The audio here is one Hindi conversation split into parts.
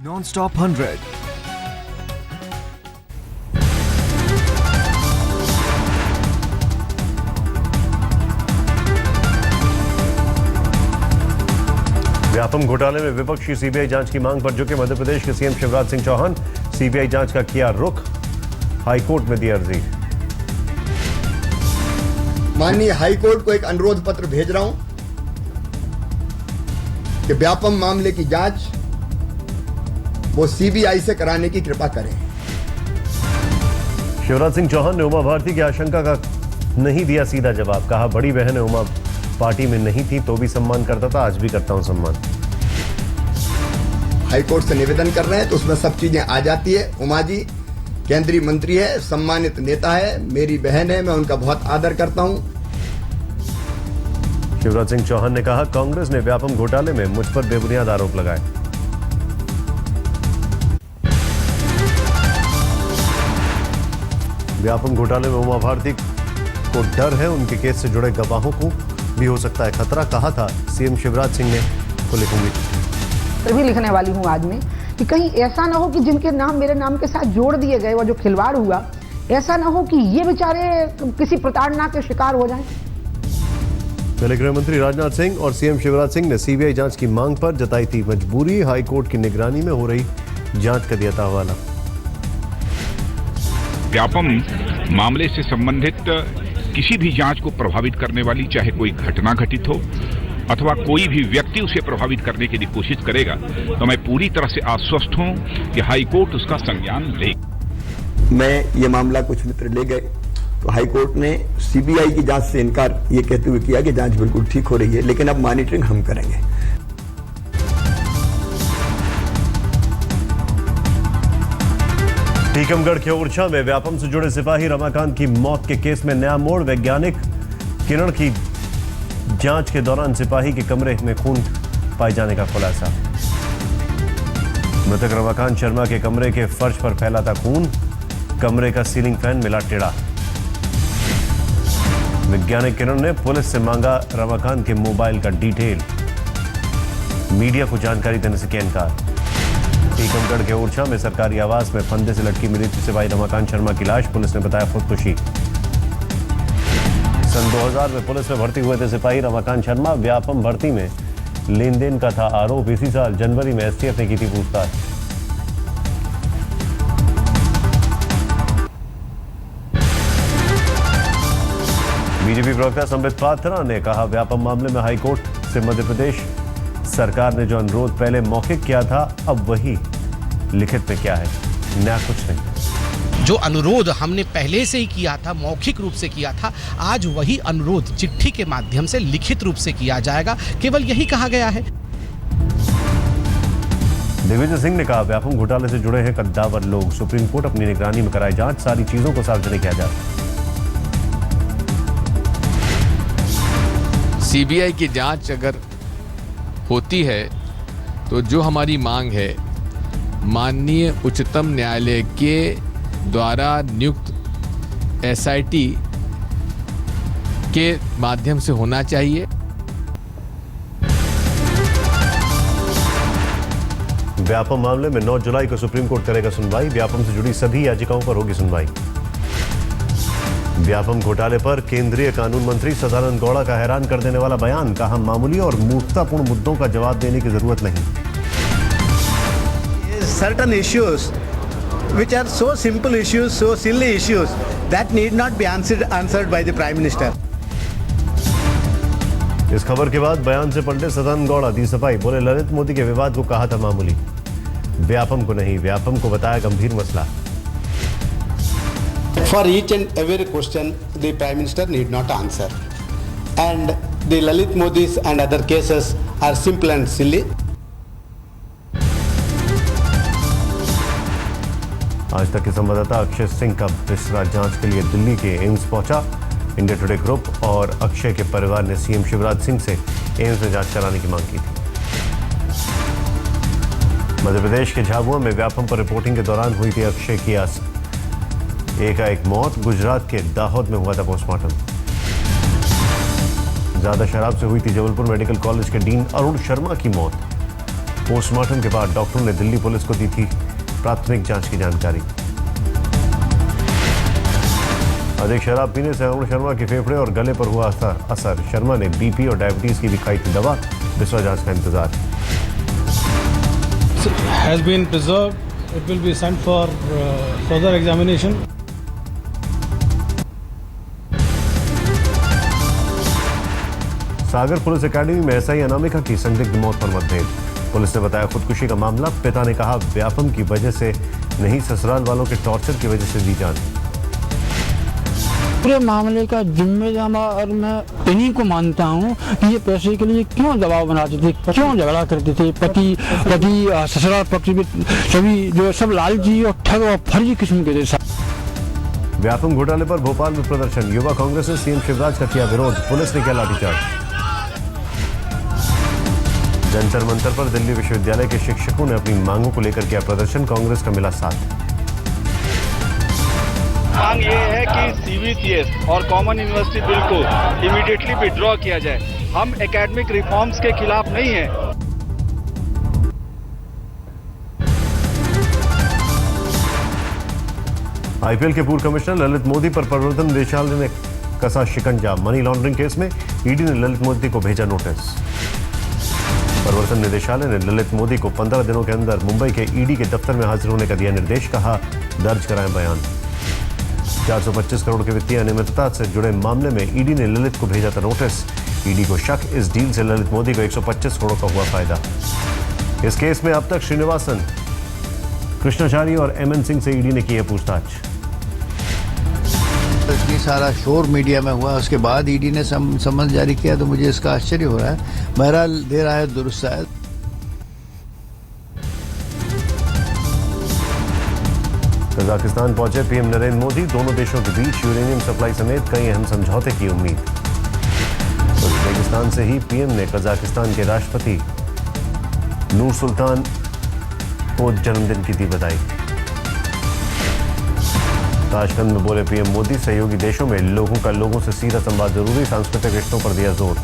Non-stop 100. व्यापम घोटाले में विपक्ष की सीबीआई जांच की मांग पर झुके मध्य प्रदेश के सीएम शिवराज सिंह चौहान। सीबीआई जांच का किया रुख, हाईकोर्ट में दी अर्जी। माननीय हाईकोर्ट को एक अनुरोध पत्र भेज रहा हूं कि व्यापम मामले की जांच वो सीबीआई से कराने की कृपा करें। शिवराज सिंह चौहान ने उमा भारती की आशंका का नहीं दिया सीधा जवाब। कहा, बड़ी बहन है उमा पार्टी में नहीं थी तो भी सम्मान करता था, आज भी करता हूं सम्मान। हाईकोर्ट से निवेदन कर रहे हैं तो उसमें सब चीजें आ जाती है। उमा जी केंद्रीय मंत्री है, सम्मानित नेता है, मेरी बहन है, मैं उनका बहुत आदर करता हूं। शिवराज सिंह चौहान ने कहा, कांग्रेस ने व्यापम घोटाले में मुझ पर बेबुनियाद आरोप लगाए। व्यापम घोटाले में उमा भारती को डर है, उनके केस से जुड़े गवाहों को भी हो सकता है खतरा। कहा था सीएम शिवराज सिंह ने तो लिखूंगी। भी लिखने वाली हूं आज में कि कहीं ऐसा ना हो कि जिनके नाम मेरे नाम के साथ जोड़ दिए गए, वो जो खिलवाड़ हुआ, ऐसा ना हो कि ये बेचारे किसी प्रताड़ना के शिकार हो जाएं। पहले गृह मंत्री राजनाथ सिंह और सीएम शिवराज सिंह ने सीबीआई जांच की मांग पर जताई थी मजबूरी। हाईकोर्ट की निगरानी में हो रही जांच का दिया था हवाला। व्यापम मामले से संबंधित किसी भी जांच को प्रभावित करने वाली, चाहे कोई घटना घटित हो अथवा कोई भी व्यक्ति उसे प्रभावित करने की कोशिश करेगा, तो मैं पूरी तरह से आश्वस्त हूं कि हाईकोर्ट उसका संज्ञान लेगी। मैं ये मामला कुछ मित्र ले गए तो हाईकोर्ट ने सीबीआई की जांच से इनकार ये कहते हुए किया कि जांच बिल्कुल ठीक हो रही है, लेकिन अब मॉनिटरिंग हम करेंगे। टीकमगढ़ के ओरछा में व्यापम से जुड़े सिपाही रमाकांत की मौत के केस में नया मोड़। वैज्ञानिक किरण की जांच के दौरान सिपाही के कमरे में खून पाए जाने का खुलासा। मृतक रमाकांत शर्मा के कमरे के फर्श पर फैला था खून, कमरे का सीलिंग फैन मिला टेढ़ा। वैज्ञानिक किरण ने पुलिस से मांगा रमाकांत के मोबाइल का डिटेल, मीडिया को जानकारी देने से किया इनकार। टीकमगढ़ के ओरछा में सरकारी आवास में फंदे से लटकी मिली थी सिपाही रमाकांत शर्मा की लाश, पुलिस ने बताया खुदकुशी। सन 2000 में पुलिस में भर्ती हुए थे सिपाही रमाकांत शर्मा। व्यापम भर्ती में लेन देन का था आरोप। इसी साल जनवरी में एसटीएफ ने की थी पूछताछ। बीजेपी प्रवक्ता संबित पात्रा ने कहा, व्यापम मामले में हाईकोर्ट से मध्य प्रदेश सरकार ने जो अनुरोध पहले मौखिक किया था, अब वही लिखित में क्या है, नया कुछ नहीं। जो अनुरोध हमने पहले से ही किया था, मौखिक रूप से किया था, आज वही अनुरोध चिट्ठी के माध्यम से लिखित रूप से किया जाएगा। केवल यही कहा गया है। दिग्विजय सिंह ने कहा, व्यापम घोटाले से जुड़े हैं कद्दावर लोग, सुप्रीम कोर्ट अपनी निगरानी में कराए जांच, सारी चीजों को सार्वजनिक किया जाए। सीबीआई की जांच अगर होती है तो जो हमारी मांग है, माननीय उच्चतम न्यायालय के द्वारा नियुक्त एसआईटी के माध्यम से होना चाहिए। व्यापम मामले में 9 जुलाई को सुप्रीम कोर्ट करेगा सुनवाई। व्यापम से जुड़ी सभी याचिकाओं पर होगी सुनवाई। व्यापम घोटाले पर केंद्रीय कानून मंत्री सदानंद गौड़ा का हैरान कर देने वाला बयान। कहा, मामूली और मूर्खतापूर्ण मुद्दों का जवाब देने की जरूरत नहीं। Certain issues which are so simple issues, so silly issues that need not be answered by the Prime Minister. इस खबर के बाद बयान से पंडित सदानंद गौड़ा दी सफाई। बोले, ललित मोदी के विवाद को कहा था मामूली, व्यापम को नहीं। व्यापम को बताया गंभीर मसला। For each and every question, the Prime Minister need not answer. And the Lalit Modis and other cases are simple and silly. आज तक के संवाददाता अक्षय सिंह का बिस्तरा जांच के लिए दिल्ली के एम्स पहुंचा। इंडिया टुडे ग्रुप और अक्षय के परिवार ने सीएम शिवराज सिंह से एम्स में जांच कराने की मांग की थी। मध्य प्रदेश के झाबुआ में व्यापम पर रिपोर्टिंग के दौरान हुई थी अक्षय की एकाएक मौत। गुजरात के दाहोद में हुआ था पोस्टमार्टम। ज्यादा शराब से हुई थी जबलपुर मेडिकल कॉलेज के डीन अरुण शर्मा की मौत। पोस्टमार्टम के बाद डॉक्टरों ने दिल्ली पुलिस को दी थी प्राथमिक जांच की जानकारी। अधिक शराब पीने से अरुण शर्मा के फेफड़े और गले पर हुआ असर। शर्मा ने बीपी और डायबिटीज की भी खाई थी दवा। बिस्वा जांच का इंतजार। Has been preserved. It will be sent for further examination. Sagar police academy में एसआई अनामिका की संदिग्ध मौत पर मतभेद। पुलिस ने बताया खुदकुशी का मामला। पिता ने कहा व्यापम की वजह से नहीं, ससुराल वालों के टॉर्चर की वजह से दी जान। पूरे मामले का जिम्मेदार मैं इन्हीं को मानता हूँ कि ये पैसे के लिए क्यों दबाव बनाते थे, क्यों झगड़ा करते थे। पति ससुराल पक्ष में सभी जो सब लालची और ठग और फर्जी किस्म के थे। व्यापम घोटाले पर भोपाल में प्रदर्शन। युवा कांग्रेस ने सीएम शिवराज का किया विरोध। पुलिस ने किया लाठीचार्ज। जंतर मंतर पर दिल्ली विश्वविद्यालय के शिक्षकों ने अपनी मांगों को लेकर किया प्रदर्शन। कांग्रेस का मिला साथ। मांग ये है कि सीबीसीएस और कॉमन यूनिवर्सिटी बिल को इमीडिएटली विड्रॉ किया जाए। हम एकेडमिक रिफॉर्म्स के खिलाफ नहीं हैं। आईपीएल के पूर्व कमिश्नर ललित मोदी पर प्रवर्तन निदेशालय ने कसा शिकंजा। मनी लॉन्ड्रिंग केस में ईडी ने ललित मोदी को भेजा नोटिस। प्रवर्तन निदेशालय ने ललित मोदी को 15 दिनों के अंदर मुंबई के ईडी के दफ्तर में हाजिर होने का दिया निर्देश। कहा दर्ज कराएं बयान। 425 करोड़ की वित्तीय अनियमितता से जुड़े मामले में ईडी ने ललित को भेजा था नोटिस। ईडी को शक, इस डील से ललित मोदी को 125 करोड़ का हुआ फायदा। इस केस में अब तक श्रीनिवासन, कृष्णाचारी और एमएन सिंह से ईडी ने की है पूछताछ। इतनी सारा शोर मीडिया में हुआ, उसके बाद ईडी ने समन जारी किया, तो मुझे इसका आश्चर्य हो रहा है। बहरहाल देर आए दुरुस्त आए। कजाकिस्तान पहुंचे पीएम नरेंद्र मोदी। दोनों देशों के बीच यूरेनियम सप्लाई समेत कई अहम समझौते की उम्मीद। उज्बेकिस्तान से ही पीएम ने कजाकिस्तान के राष्ट्रपति नूर सुल्तान को जन्मदिन की दी बधाई। ताशकंद में बोले पीएम मोदी, सहयोगी देशों में लोगों से सीधा संवाद जरूरी। सांस्कृतिक रिश्तों पर दिया जोर।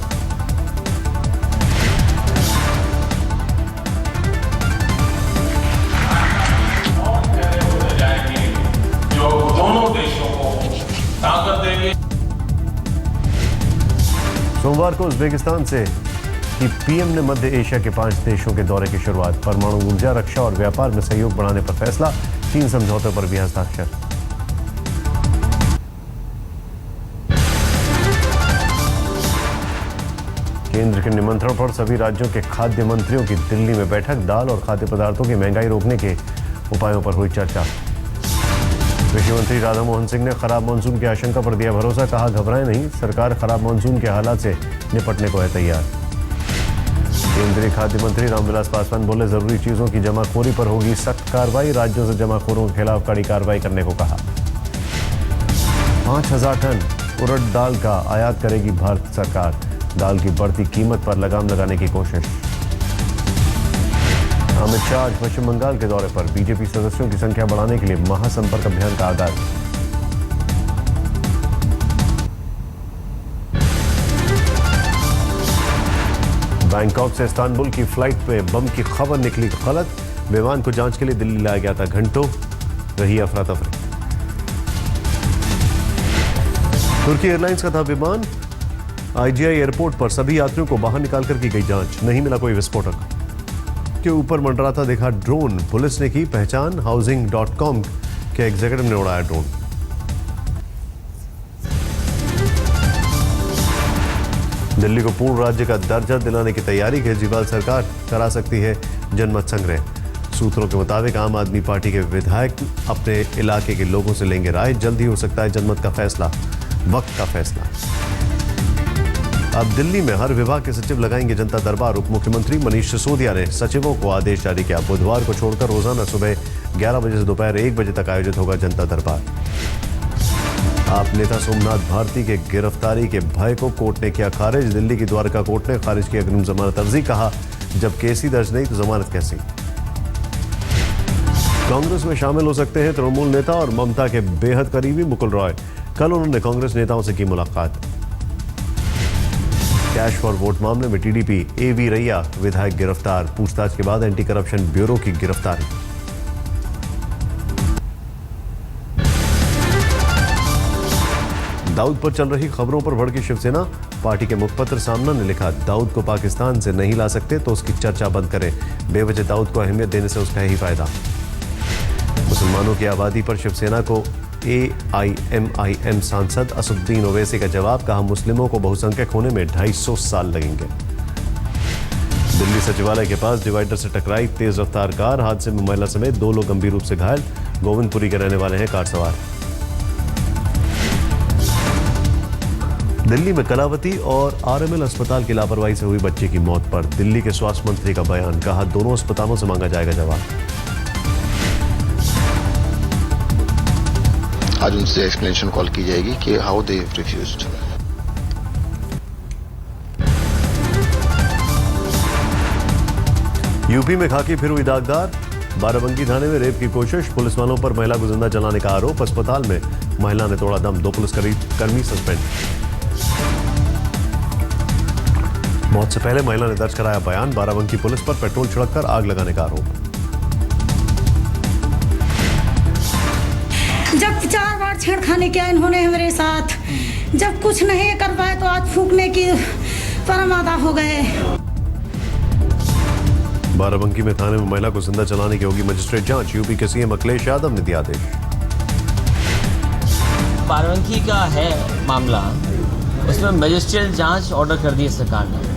सोमवार को उज्बेकिस्तान से कि पीएम ने मध्य एशिया के 5 देशों के दौरे की शुरुआत। परमाणु ऊर्जा, रक्षा और व्यापार में सहयोग बढ़ाने पर फैसला। 3 समझौतों पर भी हस्ताक्षर। केंद्र के निमंत्रण पर सभी राज्यों के खाद्य मंत्रियों की दिल्ली में बैठक। दाल और खाद्य पदार्थों की महंगाई रोकने के उपायों पर हुई चर्चा। कृषि मंत्री राधा मोहन सिंह ने खराब मानसून की आशंका पर दिया भरोसा। कहा घबराएं नहीं, सरकार खराब मानसून के हालात से निपटने को है तैयार। केंद्रीय खाद्य मंत्री रामविलास पासवान बोले जरूरी चीजों की जमाखोरी पर होगी सख्त कार्रवाई। राज्यों से जमाखोरों के खिलाफ कड़ी कार्रवाई करने को कहा। 5000 टन उड़द दाल का आयात करेगी भारत सरकार। दाल की बढ़ती कीमत पर लगाम लगाने की कोशिश। अमित शाह आज पश्चिम बंगाल के दौरे पर। बीजेपी सदस्यों की संख्या बढ़ाने के लिए महासंपर्क अभियान का आगाज। बैंकॉक से इस्तांबुल की फ्लाइट में बम की खबर निकली गलत। विमान को जांच के लिए दिल्ली लाया गया था। घंटों रही अफरा तफरी। तुर्की एयरलाइंस का था विमान। आईजीआई एयरपोर्ट पर सभी यात्रियों को बाहर निकालकर की गई जांच। नहीं मिला कोई विस्फोटक। के ऊपर मंडराता देखा ड्रोन। पुलिस ने की पहचान। हाउसिंग.com के एग्जीक्यूटिव ने उड़ाया ड्रोन। दिल्ली को पूर्ण राज्य का दर्जा दिलाने की तैयारी। केजरीवाल सरकार करा सकती है जनमत संग्रह। सूत्रों के मुताबिक आम आदमी पार्टी के विधायक अपने इलाके के लोगों से लेंगे राय। जल्द ही हो सकता है जनमत का फैसला, वक्त का फैसला। अब दिल्ली में हर विभाग के सचिव लगाएंगे जनता दरबार। उप मुख्यमंत्री मनीष सिसोदिया ने सचिवों को आदेश जारी किया। बुधवार को छोड़कर रोजाना सुबह 11 बजे से दोपहर 1 बजे तक आयोजित होगा जनता दरबार। आप नेता सोमनाथ भारती के गिरफ्तारी के भय को कोर्ट ने किया खारिज। दिल्ली की द्वारका कोर्ट ने खारिज की अग्रिम जमानत अर्जी। कहा जब केस ही दर्ज नहीं तो जमानत कैसी। कांग्रेस में शामिल हो सकते हैं तृणमूल नेता और ममता के बेहद करीबी मुकुल रॉय। कल उन्होंने कांग्रेस नेताओं से की मुलाकात। कैश फॉर वोट मामले में टीडीपी एवी रैया विधायक गिरफ्तार, पूछताछ के बाद एंटी करप्शन ब्यूरो की गिरफ्तारी। दाऊद पर चल रही खबरों पर भड़की शिवसेना, पार्टी के मुखपत्र सामना ने लिखा, दाऊद को पाकिस्तान से नहीं ला सकते तो उसकी चर्चा बंद करें, बेवजह दाऊद को अहमियत देने से उसका ही फायदा। मुसलमानों की आबादी पर शिवसेना को AIMIM सांसद असदुद्दीन ओवैसी का जवाब, कहा मुस्लिमों को बहुसंख्यक होने में 250 साल लगेंगे। दिल्ली सचिवालय के पास डिवाइडर से टकराई तेज रफ्तार कार, हादसे में महिला समेत 2 लोग गंभीर रूप से घायल, गोविंदपुरी के रहने वाले हैं कार सवार। दिल्ली में कलावती और RML अस्पताल की लापरवाही से हुई बच्चे की मौत पर दिल्ली के स्वास्थ्य मंत्री का बयान, कहा दोनों अस्पतालों से मांगा जाएगा जवाब। आज उनसे एक्सप्लेनेशन कॉल की जाएगी कि हाउ दे रिफ्यूज्ड। यूपी में खाकी फिर हुई दागदार, बाराबंकी थाने में रेप की कोशिश, पुलिस वालों पर महिला को जिंदा जलाने का आरोप, अस्पताल में महिला ने तोड़ा दम, 2 पुलिसकर्मी सस्पेंड। मौत से पहले महिला ने दर्ज कराया बयान, बाराबंकी पुलिस पर पेट्रोल छिड़ककर आग लगाने का आरोप। जब 4 बार छेड़खानी किया इन्होंने मेरे साथ, जब कुछ नहीं कर पाए तो आज फूंकने की परमादा हो गए। बाराबंकी में थाने में महिला को जिंदा जलाने की होगी मजिस्ट्रेट जांच, यूपी के सीएम अखिलेश यादव ने दिया आदेश। बाराबंकी का है मामला, उसमें मजिस्ट्रेट जांच ऑर्डर कर दी है सरकार ने।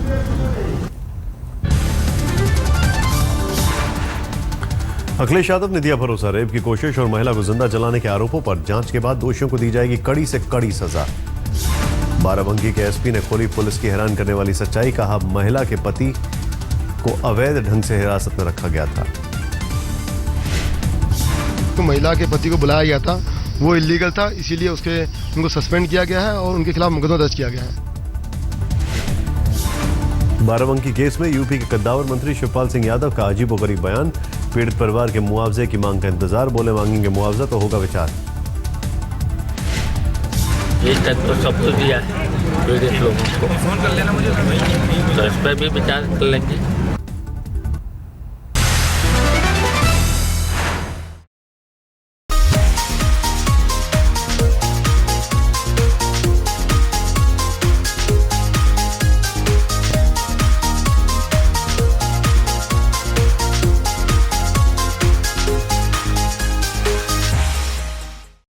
अखिलेश यादव ने दिया भरोसा, रेप की कोशिश और महिला को जिंदा जलाने के आरोपों पर जांच के बाद दोषियों को दी जाएगी कड़ी से कड़ी सजा। बाराबंकी के एसपी ने खोली पुलिस की हैरान करने वाली सच्चाई, कहा महिला के पति को अवैध ढंग से हिरासत में रखा गया था। तो महिला के पति को बुलाया गया था, वो इलीगल था, इसीलिए उनको सस्पेंड किया गया है और उनके खिलाफ मुकदमा दर्ज किया गया है। बाराबंकी केस में यूपी के कद्दावर मंत्री शिवपाल सिंह यादव का अजीबोगरीब बयान, पीड़ित परिवार के मुआवजे की मांग का इंतजार, बोले मांगेंगे मुआवजा तो होगा विचार। ये तक तो सब कुछ दिया है पीड़ित लोगों को, तो इस पर भी विचार कर लेंगे।